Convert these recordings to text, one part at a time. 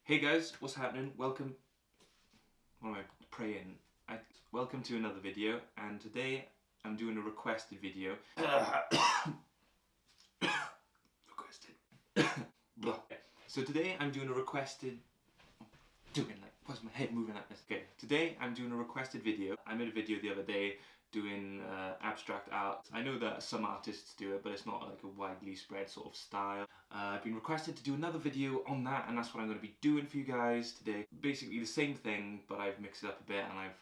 Hey guys, what's happening? Welcome. What am I praying? Welcome to another video, and today I'm doing a requested video. Requested. So today I'm doing a requested. Why's my head moving like this? Okay, today I'm doing a requested video. I made a video the other day doing abstract art. I know that some artists do it, but it's not like a widely spread sort of style. I've been requested to do another video on that, and that's what I'm going to be doing for you guys today. Basically the same thing, but I've mixed it up a bit and I've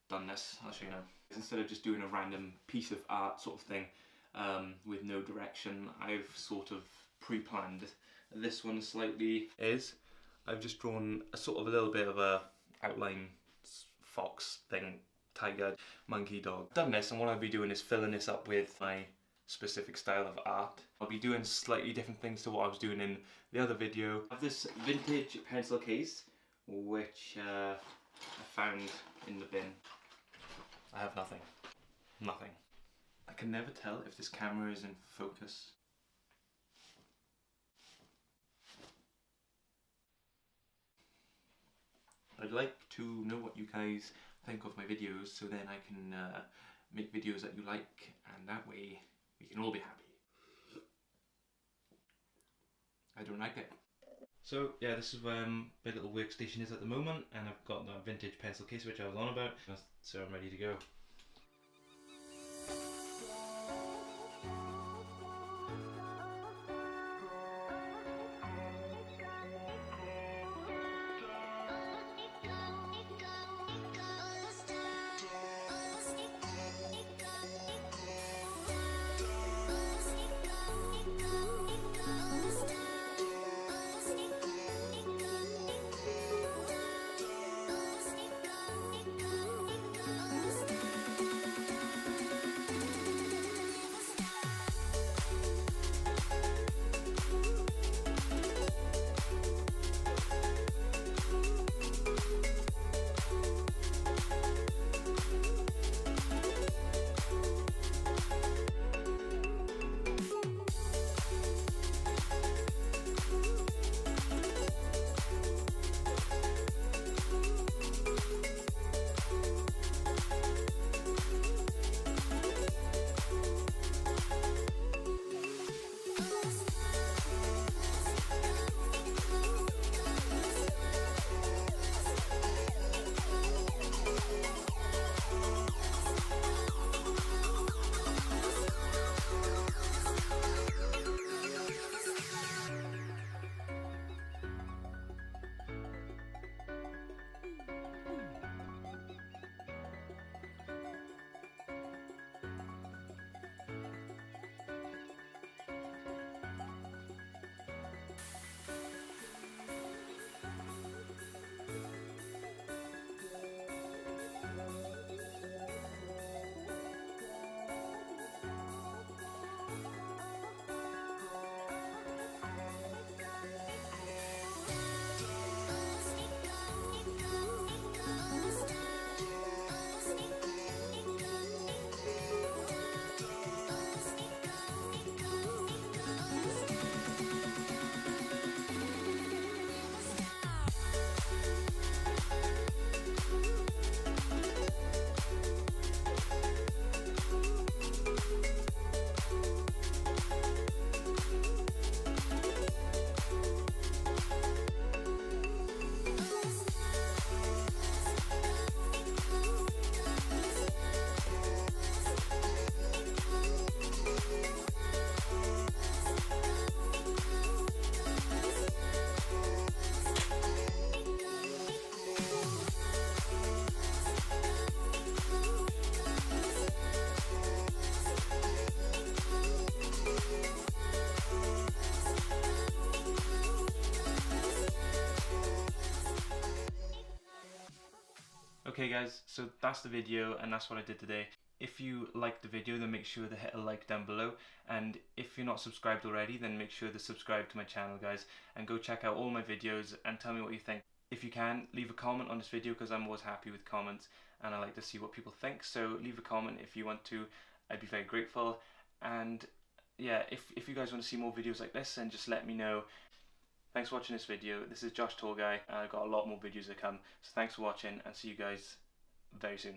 done this. I'll show you now. Instead of just doing a random piece of art sort of thing with no direction, I've sort of pre-planned this one slightly. I've just drawn a sort of a little bit of a outline fox thing, tiger, monkey, dog. Done this, and what I'll be doing is filling this up with my specific style of art. I'll be doing slightly different things to what I was doing in the other video. I have this vintage pencil case, which I found in the bin. I have nothing. Nothing. I can never tell if this camera is in focus. I'd like to know what you guys think of my videos, so then I can make videos that you like, and that way we can all be happy. I don't like it. So yeah, this is where my little workstation is at the moment, and I've got that vintage pencil case which I was on about, so I'm ready to go. Okay guys, so that's the video and that's what I did today. If you liked the video, then make sure to hit a like down below, and if you're not subscribed already, then make sure to subscribe to my channel guys, and go check out all my videos and tell me what you think. If you can, leave a comment on this video because I'm always happy with comments and I like to see what people think, so leave a comment if you want to. I'd be very grateful. And yeah, if you guys want to see more videos like this, then just let me know. Thanks for watching this video. This is Josh Tour Guy, and I've got a lot more videos to come. So thanks for watching, and see you guys very soon.